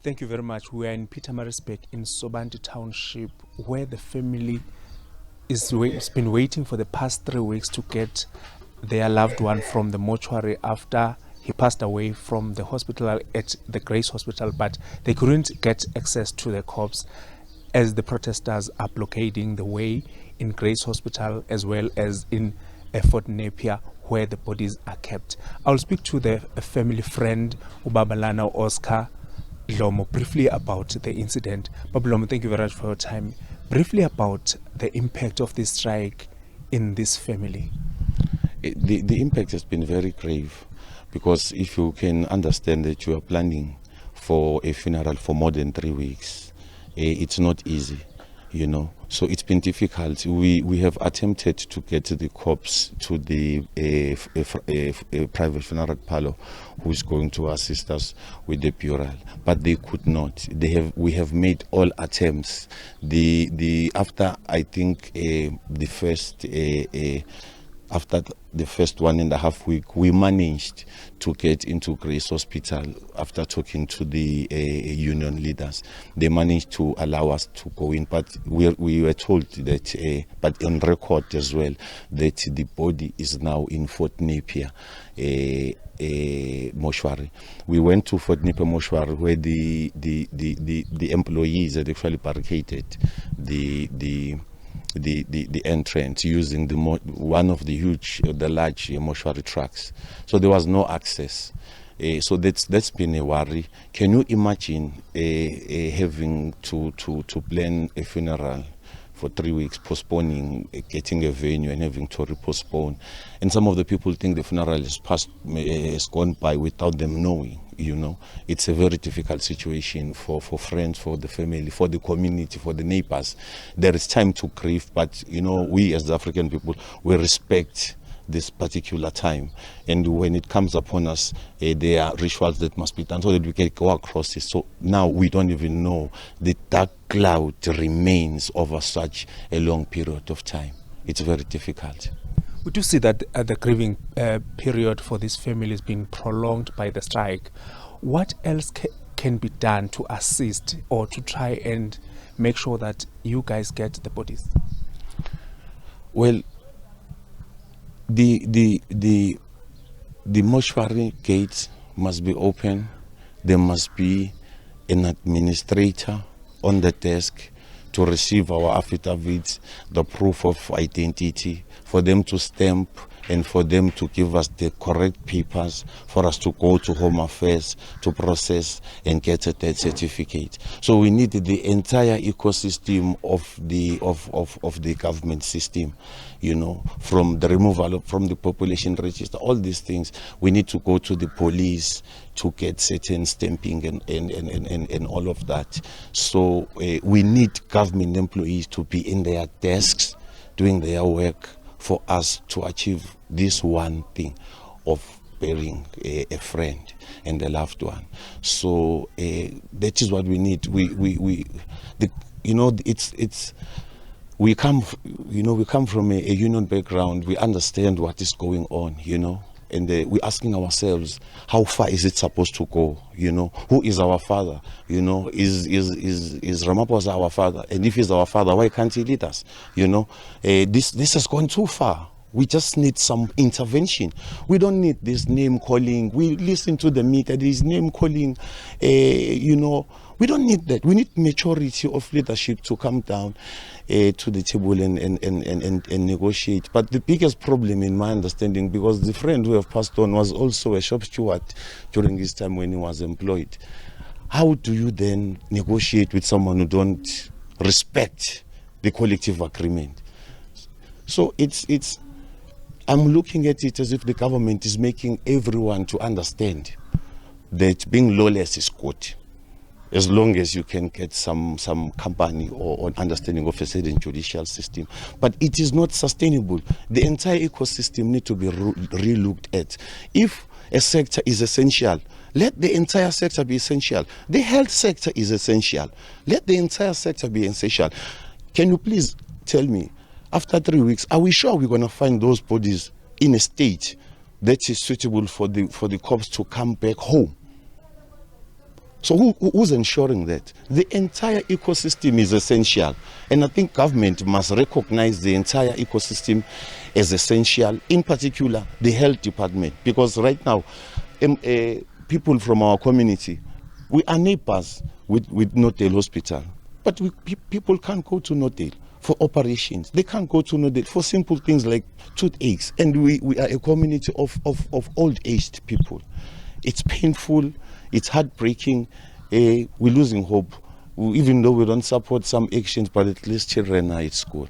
Thank you very much. We are in Pietermaritzburg in Sobanti Township, where the family has been waiting for the past 3 weeks to get their loved one from the mortuary after he passed away from the hospital at the Grace Hospital, but they couldn't get access to the corpse as the protesters are blockading the way in Grace Hospital as well as in Fort Napier, where the bodies are kept. I'll speak to the family friend, Ubabalana Oscar Lomo, briefly about the incident. Babulomo, thank you very much for your time. Briefly about the impact of this strike in this family. The impact has been very grave, because if you can understand that you are planning for a funeral for more than 3 weeks, it's not easy, you know. So it's been difficult. We have attempted to get the corpse to the private funeral parlor, who is going to assist us with the burial, but they could not. We have made all attempts. After I think the first. After the first 1.5 weeks, we managed to get into Grace Hospital after talking to the union leaders. They managed to allow us to go in, but we were told that, but on record as well, that the body is now in Fort Napier mortuary. We went to Fort Napier mortuary, where the employees had actually barricaded the entrance using one of the large mortuary trucks, so there was no access. So that's been a worry. Can you imagine having to plan a funeral for 3 weeks, postponing getting a venue and having to repostpone? And some of the people think the funeral has gone by without them knowing. You know, it's a very difficult situation for friends, for the family, for the community, for the neighbors. There is time to grieve, but you know, we as the African people, we respect this particular time, and when it comes upon us, there are rituals that must be done so that we can go across it. So now we don't even know. The dark cloud remains over such a long period of time. It's very difficult. We do see that the grieving period for this family is being prolonged by the strike. What else can be done to assist or to try and make sure that you guys get the bodies? Well, the mortuary gates must be open. There must be an administrator on the desk to receive our affidavits, the proof of identity, for them to stamp and for them to give us the correct papers for us to go to Home Affairs to process and get a death certificate. So we need the entire ecosystem of the government system, you know, from the removal from the population register, all these things. We need to go to the police to get certain stamping and all of that. So we need government employees to be in their desks doing their work for us to achieve this one thing of burying a friend and a loved one. So that is what we need. We come from a union background. We understand what is going on, you know, and we're asking ourselves, how far is it supposed to go? You know, who is our father? You know, is Ramaphosa our father? And if he's our father, why can't he lead us? You know, this has gone too far. We just need some intervention. We don't need this name calling. We listen to the media, this name calling, you know. We don't need that. We need maturity of leadership to come down to the table and negotiate. But the biggest problem, in my understanding, because the friend who have passed on was also a shop steward during his time when he was employed. How do you then negotiate with someone who don't respect the collective agreement? So I'm looking at it as if the government is making everyone to understand that being lawless is good, as long as you can get some company or understanding of a certain judicial system. But it is not sustainable. The entire ecosystem needs to be re-looked at. If a sector is essential, let the entire sector be essential. The health sector is essential. Let the entire sector be essential. Can you please tell me, after 3 weeks, are we sure we're going to find those bodies in a state that is suitable for the corpse to come back home? So who's ensuring that? The entire ecosystem is essential. And I think government must recognize the entire ecosystem as essential, in particular the health department. Because right now, people from our community, we are neighbors with Northdale Hospital. But people can't go to Northdale for operations. They can't go to Northdale for simple things like toothaches. And we are a community of old-aged people. It's painful. It's heartbreaking. We're losing hope. Even though we don't support some actions, but at least children are at school.